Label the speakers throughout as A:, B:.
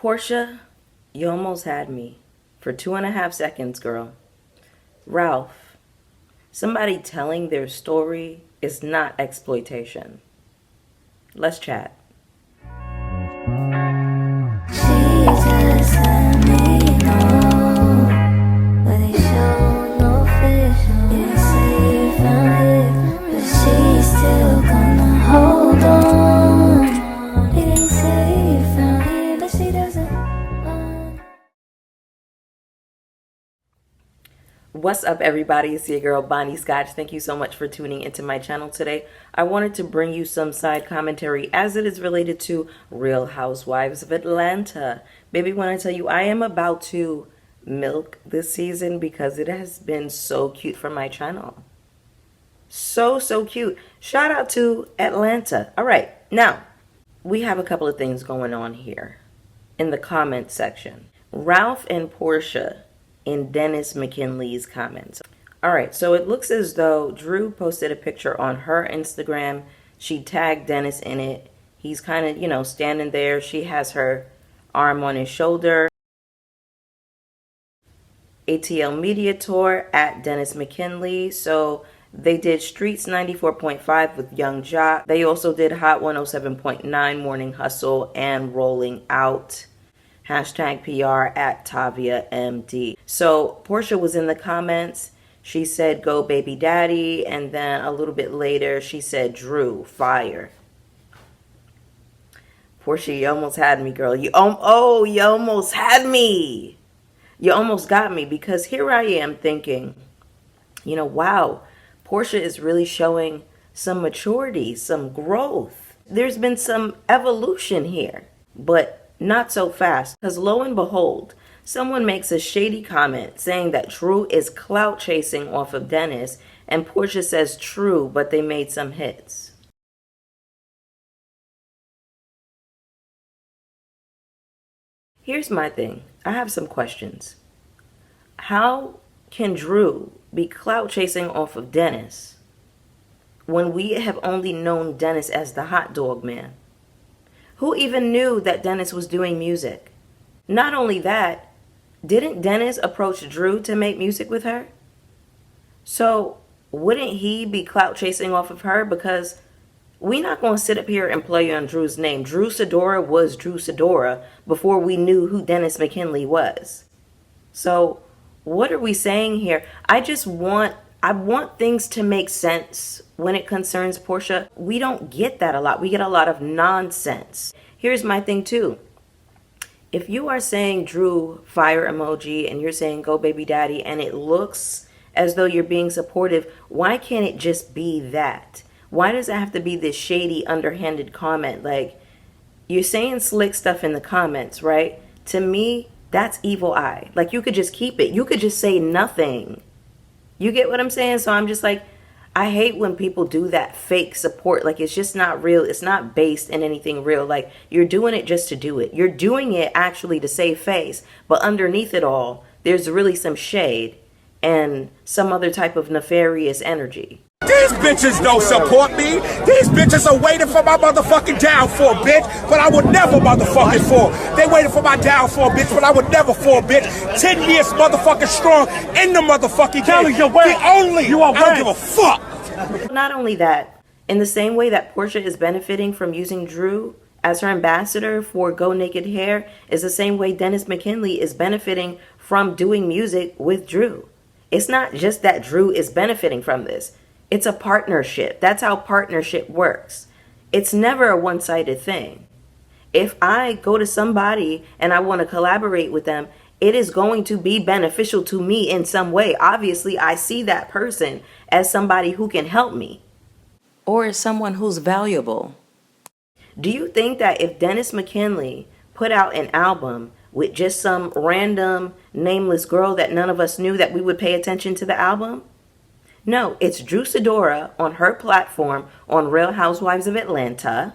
A: Porsha, you almost had me for 2.5 seconds, girl. Ralph, somebody telling their story is not exploitation. Let's chat. What's up, everybody? It's your girl Bonnie Scotch. Thank you so much for tuning into my channel today. I wanted to bring you some side commentary as it is related to Real Housewives of Atlanta. Baby, when I tell you I am about to milk this season because it has been so cute for my channel. So cute. Shout out to Atlanta. All right, now we have a couple of things going on here in the comment section. Ralph and Porsha in Dennis McKinley's comments. All right, so it looks as though Drew posted a picture on her Instagram. She tagged Dennis in it. He's kind of, standing there. She has her arm on his shoulder. ATL Media Tour at Dennis McKinley. So they did Streets 94.5 with Young Jock. They also did Hot 107.9 Morning Hustle and Rolling Out. Hashtag PR at Tavia MD. So Porsha was in the comments. She said, "Go baby daddy." And then a little bit later, she said, "Drew, fire." Porsha, you almost had me, girl. You almost had me. You almost got me, because here I am thinking, wow, Porsha is really showing some maturity, some growth. There's been some evolution here, but not so fast, because lo and behold, someone makes a shady comment saying that Drew is clout chasing off of Dennis, and Porsha says true, but they made some hits. Here's my thing. I have some questions. How can Drew be clout chasing off of Dennis when we have only known Dennis as the hot dog man? Who even knew that Dennis was doing music? Not only that, didn't Dennis approach Drew to make music with her? So wouldn't he be clout chasing off of her? Because we're not going to sit up here and play on Drew's name. Drew Sidora was Drew Sidora before we knew who Dennis McKinley was. So what are we saying here? I want things to make sense when it concerns Porsha. We don't get that a lot. We get a lot of nonsense. Here's my thing too. If you are saying Drew fire emoji and you're saying go baby daddy and it looks as though you're being supportive, why can't it just be that? Why does it have to be this shady, underhanded comment? Like, you're saying slick stuff in the comments, right? To me, that's evil eye. Like, you could just keep it. You could just say nothing. You get what I'm saying? So I'm just like, I hate when people do that fake support. Like, it's just not real. It's not based in anything real. Like, you're doing it just to do it. You're doing it actually to save face. But underneath it all, there's really some shade and some other type of nefarious energy.
B: These bitches don't support me. These bitches are waiting for my motherfucking downfall, bitch. But I would never motherfucking fall. They waiting for my downfall, bitch. But I would never fall, bitch. 10 years motherfucking strong in the motherfucking game. The only. I don't give a fuck.
A: Not only that, in the same way that Porsha is benefiting from using Drew as her ambassador for Go Naked Hair, is the same way Dennis McKinley is benefiting from doing music with Drew. It's not just that Drew is benefiting from this. It's a partnership. That's how partnership works. It's never a one-sided thing. If I go to somebody and I want to collaborate with them, it is going to be beneficial to me in some way. Obviously, I see that person as somebody who can help me, or as someone who's valuable. Do you think that if Dennis McKinley put out an album with just some random nameless girl that none of us knew, that we would pay attention to the album? No, it's Drew Sidora on her platform on Real Housewives of Atlanta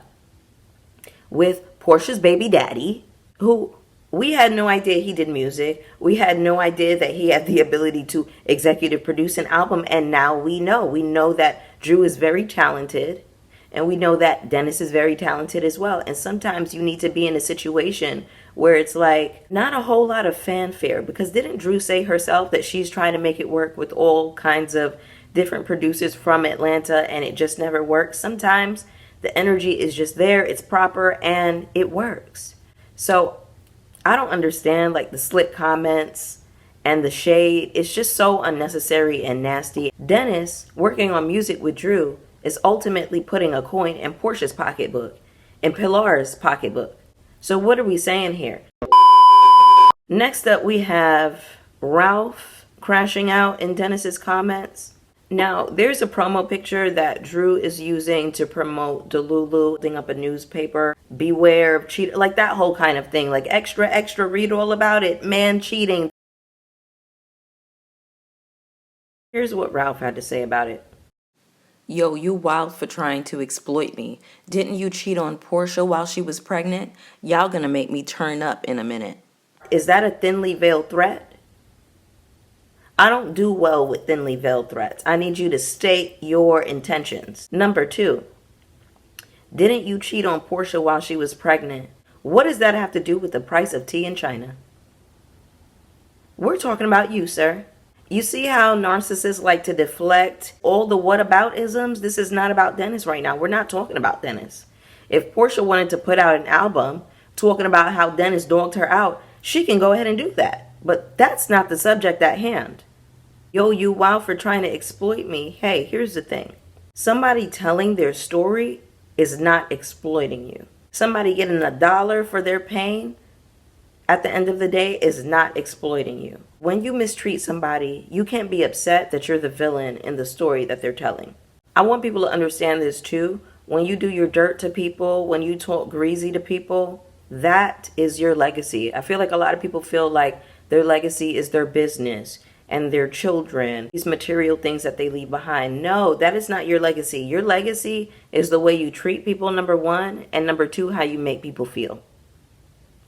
A: with Porsha's baby daddy, who we had no idea he did music. We had no idea that he had the ability to executive produce an album. And now we know. We know that Drew is very talented. And we know that Dennis is very talented as well. And sometimes you need to be in a situation where it's like not a whole lot of fanfare, because didn't Drew say herself that she's trying to make it work with all kinds of different producers from Atlanta and it just never works? Sometimes the energy is just there, it's proper, and it works. So I don't understand like the slick comments and the shade. It's just so unnecessary and nasty. Dennis, working on music with Drew, is ultimately putting a coin in Porsha's pocketbook, in Pilar's pocketbook. So what are we saying here? Next up, we have Ralph crashing out in Dennis's comments. Now, there's a promo picture that Drew is using to promote Delulu, holding up a newspaper. Beware of cheating, like that whole kind of thing. Like extra, extra, read all about it. Man cheating. Here's what Ralph had to say about it.
C: Yo, you wild for trying to exploit me. Didn't you cheat on Porsha while she was pregnant? Y'all gonna make me turn up in a minute.
A: Is that a thinly veiled threat? I don't do well with thinly veiled threats. I need you to state your intentions. Number 2, didn't you cheat on Porsha while she was pregnant? What does that have to do with the price of tea in China? We're talking about you, sir. You see how narcissists like to deflect all the whataboutisms? This is not about Dennis right now. We're not talking about Dennis. If Porsha wanted to put out an album talking about how Dennis dogged her out, she can go ahead and do that. But that's not the subject at hand. Yo, you wild for trying to exploit me. Hey, here's the thing. Somebody telling their story is not exploiting you. Somebody getting $1 for their pain at the end of the day is not exploiting you. When you mistreat somebody, you can't be upset that you're the villain in the story that they're telling. I want people to understand this too. When you do your dirt to people, when you talk greasy to people, that is your legacy. I feel like a lot of people feel like their legacy is their business and their children, these material things that they leave behind. No, that is not your legacy. Your legacy is the way you treat people, number 1, and number 2, how you make people feel.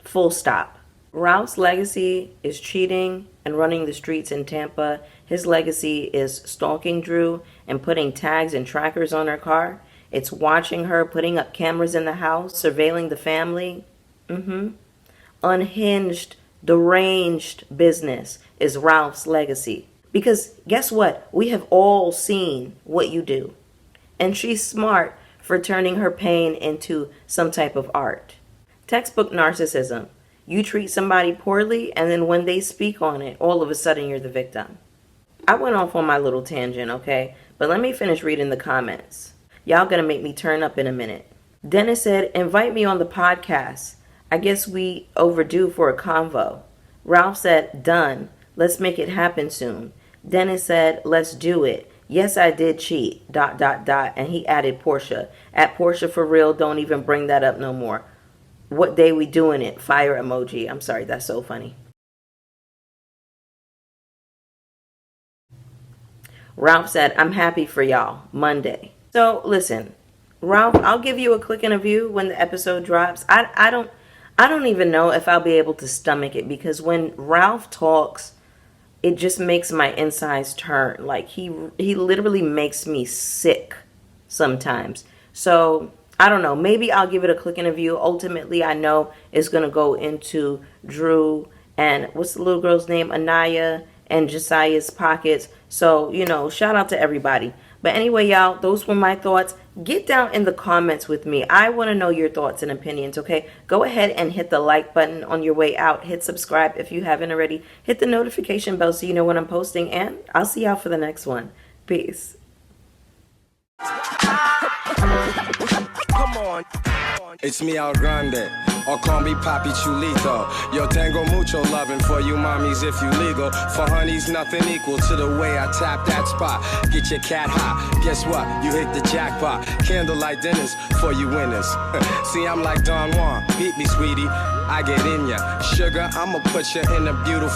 A: Full stop. Ralph's legacy is cheating and running the streets in Tampa. His legacy is stalking Drew and putting tags and trackers on her car. It's watching her, putting up cameras in the house, surveilling the family. Unhinged, deranged business is Ralph's legacy. Because guess what? We have all seen what you do. And she's smart for turning her pain into some type of art. Textbook narcissism. You treat somebody poorly, and then when they speak on it, all of a sudden you're the victim. I went off on my little tangent, okay? But let me finish reading the comments. Y'all gonna make me turn up in a minute. Dennis said, invite me on the podcast. I guess we overdue for a convo. Ralph said, done. Let's make it happen soon. Dennis said, let's do it. Yes, I did cheat, ... And he added Porsha. At Porsha for real, don't even bring that up no more. What day we doing it? Fire emoji. I'm sorry, that's so funny. Ralph said, I'm happy for y'all. Monday. So listen, Ralph, I'll give you a click and a view when the episode drops. I don't even know if I'll be able to stomach it, because when Ralph talks, it just makes my insides turn. Like he literally makes me sick sometimes. So I don't know. Maybe I'll give it a click and a view. Ultimately, I know it's going to go into Drew and what's the little girl's name? Anaya and Josiah's pockets. So, you know, shout out to everybody. But anyway, y'all, those were my thoughts. Get down in the comments with me. I want to know your thoughts and opinions, okay? Go ahead and hit the like button on your way out. Hit subscribe if you haven't already. Hit the notification bell so you know when I'm posting. And I'll see y'all for the next one. Peace.
D: Come on. It's me, Al Grande, or call me Papi Chulito. Yo tengo mucho loving for you mommies if you legal. For honeys, nothing equal to the way I tap that spot. Get your cat hot, guess what? You hit the jackpot. Candlelight dinners for you winners. See, I'm like Don Juan, beat me, sweetie. I get in ya. Sugar, I'ma put you in a beautiful...